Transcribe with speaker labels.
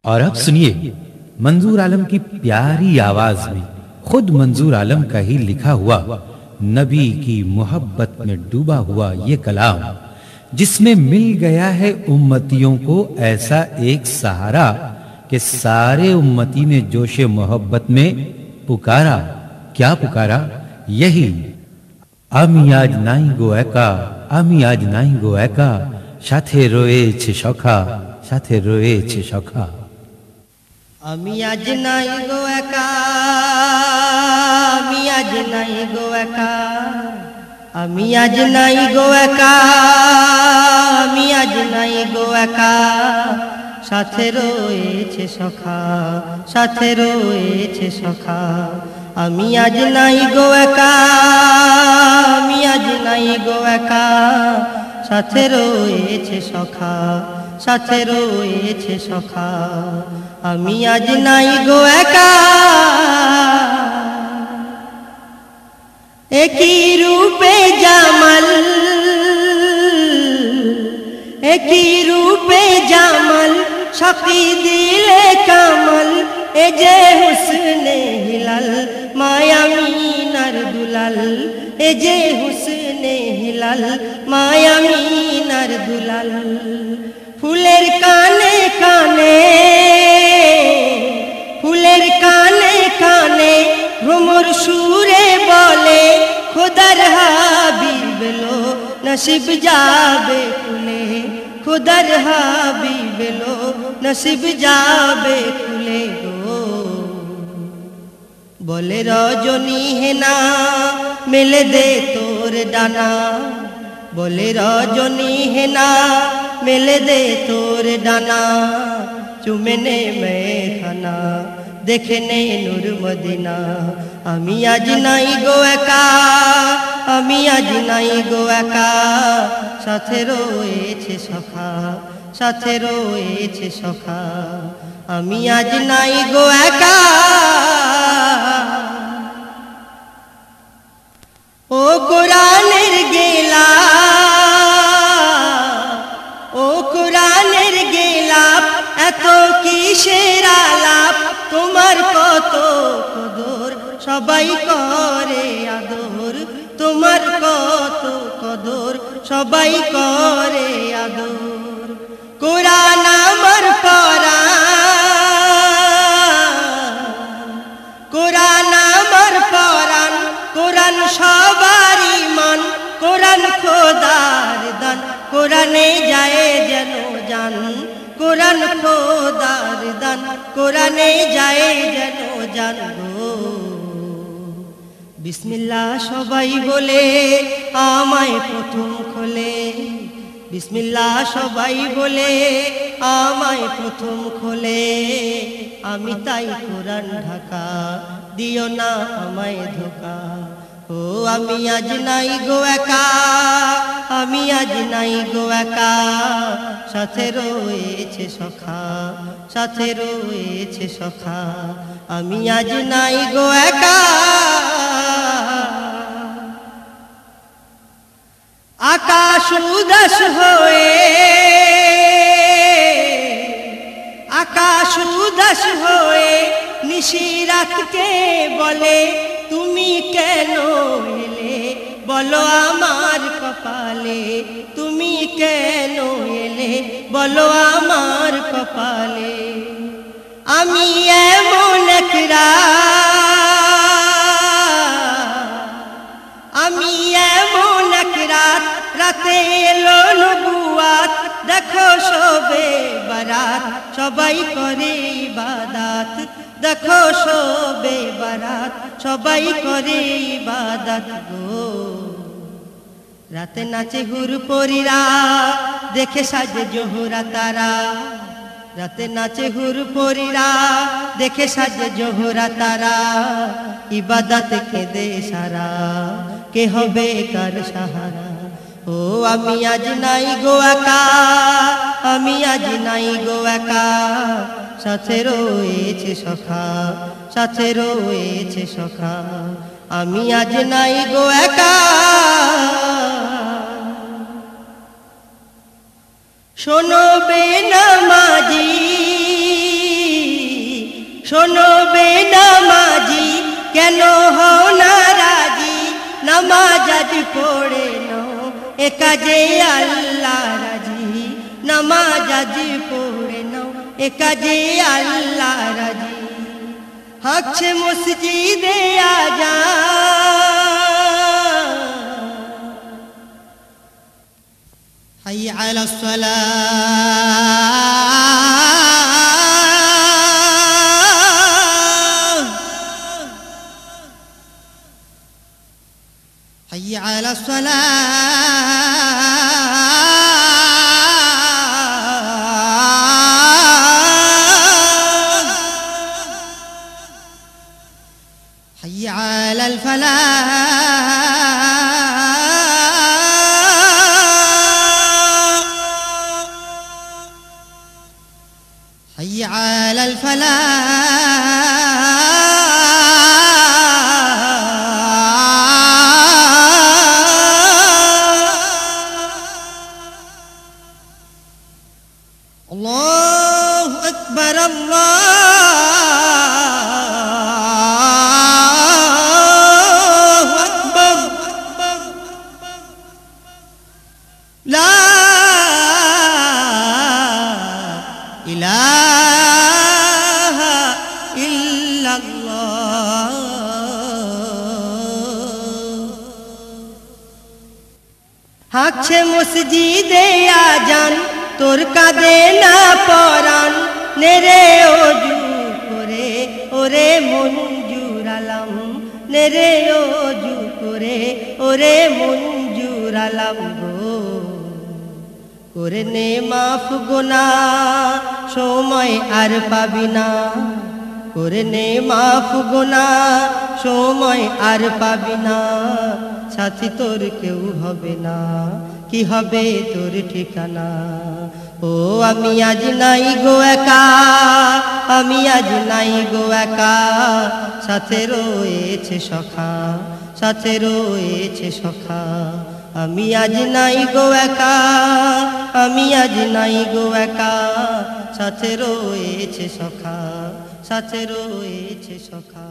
Speaker 1: और अब सुनिए मंजूर आलम की प्यारी आवाज में खुद मंजूर आलम का ही लिखा हुआ नबी की मोहब्बत में डूबा हुआ ये कलाम, जिसमें मिल गया है उम्मतियों को ऐसा एक सहारा कि सारे उम्मती ने जोशे मोहब्बत में पुकारा। क्या पुकारा? यही आमी आज नाई गो एका, आमी आज नाई गो एका, साथे रोएছে সখা, साथे रोएছে সখা।
Speaker 2: আমি আজ নাই গো একা, আমি আজ নাই গো একা, আমি আজ নাই গো একা, আমি আজ নাই গো একা, সাথে রয়েছে সখা, সাথে রয়েছে সখা। আমি আজ নাই গো একা, আমি আজ নাই গো একা, সাথে রয়েছে সখা, সাথে রয়েছে সখা। আমি আজ নাই গো একা, একই রূপে জামাল, একই রূপে জামাল, সাকি দিলে কামাল, এ যে হুসনে হিলাল, মায়ামিনার দুলাল, এ যে হুসনে হিলাল, মায়ামিনার দুলাল। ফুলের কানে কানে, ফুলের কানে কানে, ভ্রমর সুরে বলে, খোদার হাবিব এলো, নসিব যাবে খুলে, খোদার হাবিব এলো, নসিব যাবে খুলে গো। বলে রজনী হেনা, মেলে দে তোর ডানা, বলে রজনী হেনা, মেলে দে তোর ডানা, চুমে নে মেখানা, দেখে নে নূর মদিনা। আমি আজ নাই গো একা, আমি আজ নাই গো একা, সাথে রয়েছে সখা, সাথে রয়েছে সখা। আমি আজ নাই গো একা। ও কোরআনের গেলা, ও কোরআনের গেলাপ, এত কিসের আলাপ, তোমার কত কদর, সবাই করে আদর, তোমার কত কদর, সবাই করে আদর। কোরআন আমার পরাণ, কোরআন আমার পরাণ, কোরআন সবার ঈমান, কোরআন খোদার দান, কোরআনে যায় যেন জান, কোরআন খোদার দান, কোরআনে যায় যেন জান গো। বিসমিল্লাহ সবাই বলে আমায় প্রথম খোলে, বিসমিল্লাহ সবাই বলে আমায় প্রথম খোলে, আমি তাই কোরআন ঢাকা, দিও না আমায় ধোকা। ও আমি আজ নাই গো একা, আমি আজ নাই গো একা, সাথে রয়েছে সখা, সাথে রয়েছে সখা। আমি আজ নাই গো একা। আকাশ উদাস হয়ে, আকাশ উদাস হয়ে, নিশিরাতকে বলে, তুমি কেন এলে বলো আমার কপালে, তুমি কেন এলে বলো আমার কপালে। আমি এমন এক রাত, আমি এমন এক রাত, রাতে এলো নবুয়াত, দেখো শোবে বারাত, সবাই করে ইবাদত, দেখো শোবে বারাত, সবাই করে ইবাদত গো। রাতে নাচে হুর পরীরা, দেখে সাজে জোহরা তারা, রাতে নাচে হুর পরীরা, দেখে সাজে জোহরা তারা, ইবাদত কেঁদে সারা, কে হবে কার সাহারা। ও আমি আজ নাই গো একা, আমি আজ নাই গো একা, সাথে রয়েছে সখা, সাথে রয়েছে সখা। আমি আজ নাই গো একা। শোনো বেনামাজি, শোনো বেনামাজি কেন হও না রাজি, নামাজ আজ পড়ে নাও এ কাজে আল্লাহ রাজি, নামাজ আজ পড়ে নাও এ কাজে আল্লাহ রাজি। হাঁকছে মসজিদে আযান, হাইয়া আলাস সালাহ, হাইয়া আলাস সালাহ, حي على الفلاح، حي على الفلاح. الله أكبر الله أكبر، لا إله إلا الله. হাঁকছে মসজিদে আযান, তোর কাঁদে না পরাণ, নেরে ওযু করে ওরে মঞ্জুর আলম, নেরে ওযু করে ওরে মঞ্জুর আলম গো, করে নে মাফ গুনাহ সময় আর পাবি না, করে নে মাফ গুনাহ সময় আর পাবি না, সাথী তোর কেউ হবে না, কি হবে তোর ঠিকানা। ও আমি আজ নাই গো একা, আমি আজ নাই গো একা, সাথে রয়েছে সখা, সাথে রয়েছে সখা। আমি আজ নাই গো একা, আমি আজ নাই গো একা, সাথে রয়েছে সখা, সাথে রয়েছে সখা।